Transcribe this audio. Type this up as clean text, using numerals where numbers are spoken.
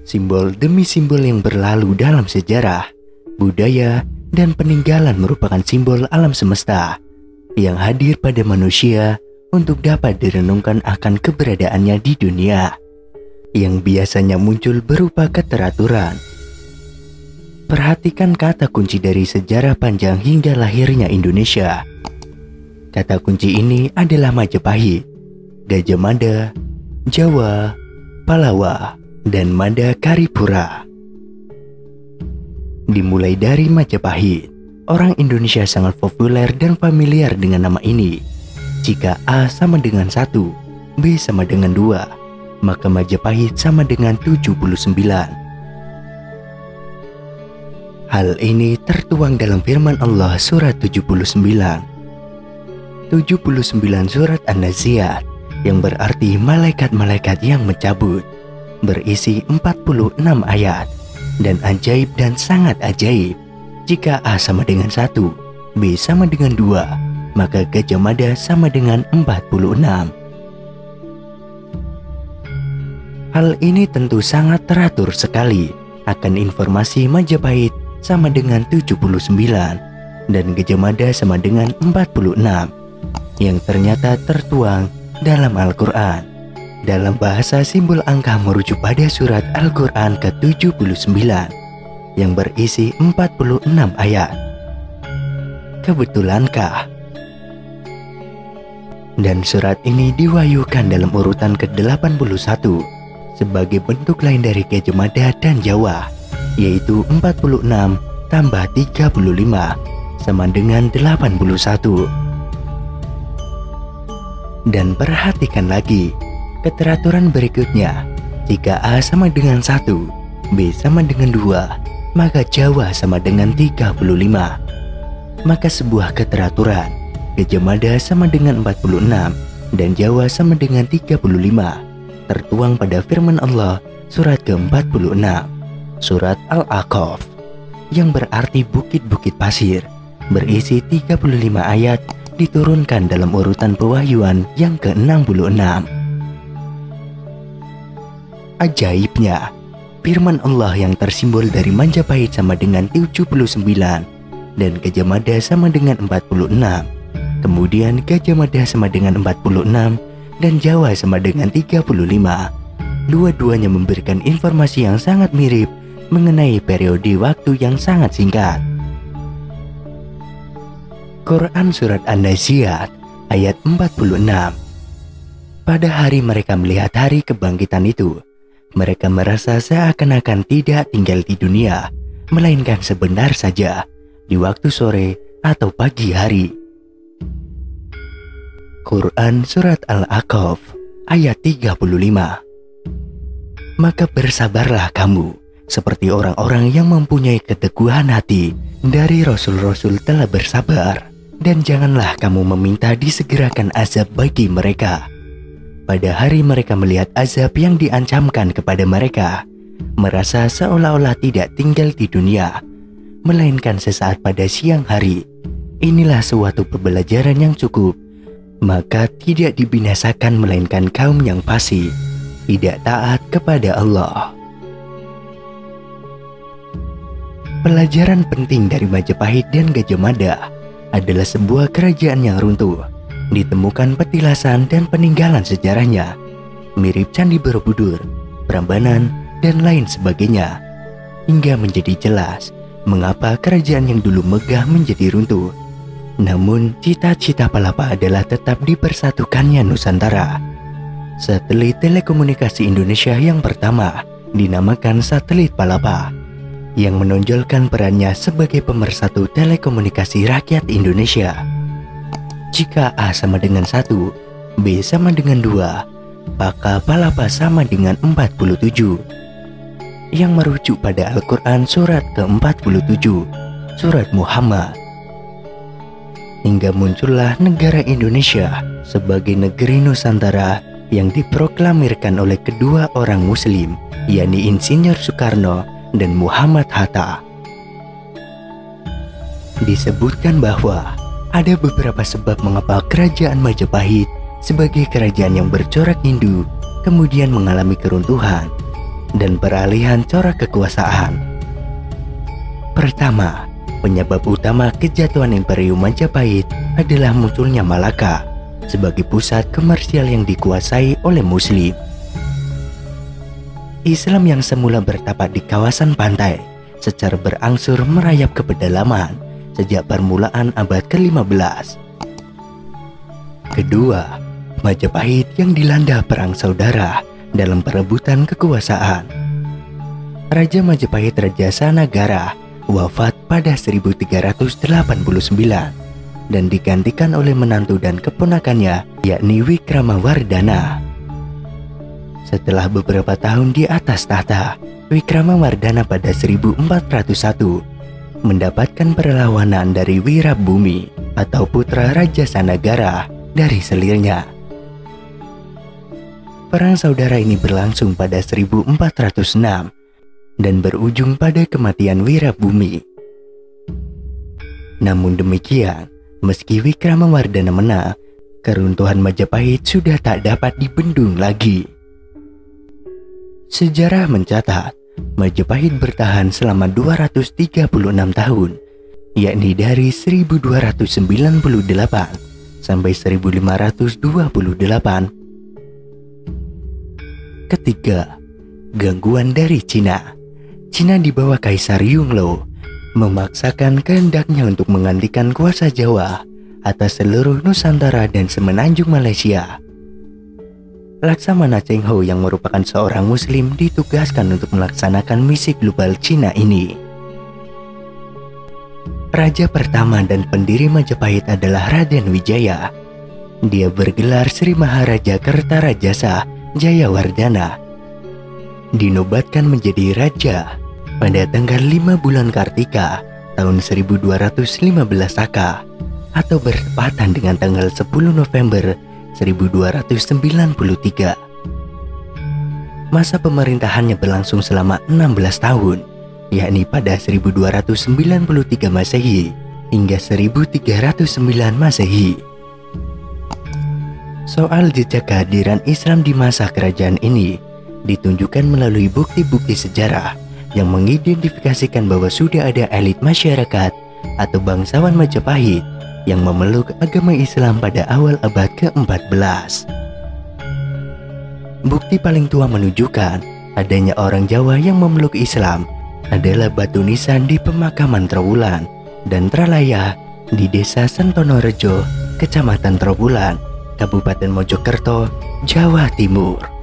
Simbol demi simbol yang berlalu dalam sejarah, budaya, dan peninggalan merupakan simbol alam semesta yang hadir pada manusia untuk dapat direnungkan akan keberadaannya di dunia, yang biasanya muncul berupa keteraturan. Perhatikan kata kunci dari sejarah panjang hingga lahirnya Indonesia. Kata kunci ini adalah Majapahit, Gajah Mada, Jawa, Palawa, dan Mada Karipura. Dimulai dari Majapahit, orang Indonesia sangat populer dan familiar dengan nama ini. Jika A sama dengan 1, B sama dengan 2, maka Majapahit sama dengan 79. Hal ini tertuang dalam firman Allah surat 79 surat An-Nazi'at, yang berarti malaikat-malaikat yang mencabut, berisi 46 ayat, dan ajaib dan sangat ajaib. Jika A sama dengan 1, B sama dengan 2, maka Gajah Mada sama dengan 46. Hal ini tentu sangat teratur sekali akan informasi Majapahit sama dengan 79 dan Gajah Mada sama dengan 46 yang ternyata tertuang dalam Al-Quran. Dalam bahasa simbol angka merujuk pada surat Al-Quran ke-79 yang berisi 46 ayat. Kebetulankah? Dan surat ini diwahyukan dalam urutan ke-81 sebagai bentuk lain dari Gajah Mada dan Jawa, yaitu 46 tambah 35 sama dengan 81. Dan perhatikan lagi keteraturan berikutnya. Jika A sama dengan 1, B sama dengan 2, maka Jawa sama dengan 35. Maka sebuah keteraturan, Gajah Mada sama dengan 46 dan Jawa sama dengan 35, tertuang pada firman Allah surat ke-46, surat Al-Aqaf, yang berarti bukit-bukit pasir, berisi 35 ayat, diturunkan dalam urutan pewahyuan yang ke-66. Ajaibnya, firman Allah yang tersimbol dari Majapahit sama dengan 79 dan Gajah Mada sama dengan 46. Kemudian Gajah Mada sama dengan 46 dan Jawa sama dengan 35. Dua-duanya memberikan informasi yang sangat mirip mengenai periode waktu yang sangat singkat. Quran Surat An-Nazi'at ayat 46. Pada hari mereka melihat hari kebangkitan itu, mereka merasa seakan-akan tidak tinggal di dunia, melainkan sebentar saja di waktu sore atau pagi hari. Quran Surat Al-Aqaf ayat 35. Maka bersabarlah kamu seperti orang-orang yang mempunyai keteguhan hati dari Rasul-Rasul telah bersabar, dan janganlah kamu meminta disegerakan azab bagi mereka. Pada hari mereka melihat azab yang diancamkan kepada mereka, merasa seolah-olah tidak tinggal di dunia, melainkan sesaat pada siang hari. Inilah suatu pembelajaran yang cukup. Maka tidak dibinasakan melainkan kaum yang fasik, tidak taat kepada Allah. Pelajaran penting dari Majapahit dan Gajah Mada adalah sebuah kerajaan yang runtuh. Ditemukan petilasan dan peninggalan sejarahnya, mirip Candi Borobudur, Prambanan, dan lain sebagainya, hingga menjadi jelas mengapa kerajaan yang dulu megah menjadi runtuh. Namun cita-cita Palapa adalah tetap dipersatukannya Nusantara. Satelit telekomunikasi Indonesia yang pertama dinamakan satelit Palapa, yang menonjolkan perannya sebagai pemersatu telekomunikasi rakyat Indonesia. Jika A sama dengan 1, B sama dengan 2, maka Palapa sama dengan 47, yang merujuk pada Al-Quran surat ke-47, surat Muhammad. Hingga muncullah negara Indonesia sebagai negeri Nusantara yang diproklamirkan oleh kedua orang Muslim, yakni Insinyur Soekarno dan Muhammad Hatta. Disebutkan bahwa ada beberapa sebab mengapa kerajaan Majapahit sebagai kerajaan yang bercorak Hindu kemudian mengalami keruntuhan. dan peralihan corak kekuasaan. Pertama, penyebab utama kejatuhan Imperium Majapahit adalah munculnya Malaka sebagai pusat komersial yang dikuasai oleh Muslim. Islam yang semula bertapak di kawasan pantai secara berangsur merayap ke pedalaman sejak permulaan abad ke-15. Kedua, Majapahit yang dilanda perang saudara dalam perebutan kekuasaan. Raja Majapahit Raja Sanagara wafat pada 1389 dan digantikan oleh menantu dan keponakannya, yakni Wikramawardhana. Setelah beberapa tahun di atas tahta, Wikramawardhana pada 1401 mendapatkan perlawanan dari Wirabumi atau putra Raja Sanagara dari selirnya. Perang saudara ini berlangsung pada 1406 dan berujung pada kematian Wirabumi. Namun demikian, meski Wikramawardhana menang, keruntuhan Majapahit sudah tak dapat dibendung lagi. Sejarah mencatat, Majapahit bertahan selama 236 tahun, yakni dari 1298 sampai 1528. Ketiga, gangguan dari Cina. Cina di bawah Kaisar Yongle memaksakan kehendaknya untuk menggantikan kuasa Jawa atas seluruh Nusantara dan semenanjung Malaysia. Laksamana Cheng Ho yang merupakan seorang Muslim ditugaskan untuk melaksanakan misi global Cina ini. Raja pertama dan pendiri Majapahit adalah Raden Wijaya. Dia bergelar Sri Maharaja Kertarajasa Jayawardhana. Dinobatkan menjadi raja pada tanggal 5 bulan Kartika tahun 1215 Saka atau bertepatan dengan tanggal 10 November 1293. Masa pemerintahannya berlangsung selama 16 tahun, yakni pada 1293 Masehi hingga 1309 Masehi. Soal jejak kehadiran Islam di masa kerajaan ini ditunjukkan melalui bukti-bukti sejarah yang mengidentifikasikan bahwa sudah ada elit masyarakat atau bangsawan Majapahit yang memeluk agama Islam pada awal abad ke-14. Bukti paling tua menunjukkan adanya orang Jawa yang memeluk Islam adalah batu nisan di pemakaman Trowulan dan Tralaya di desa Sentonorejo, Kecamatan Trowulan, Kabupaten Mojokerto, Jawa Timur.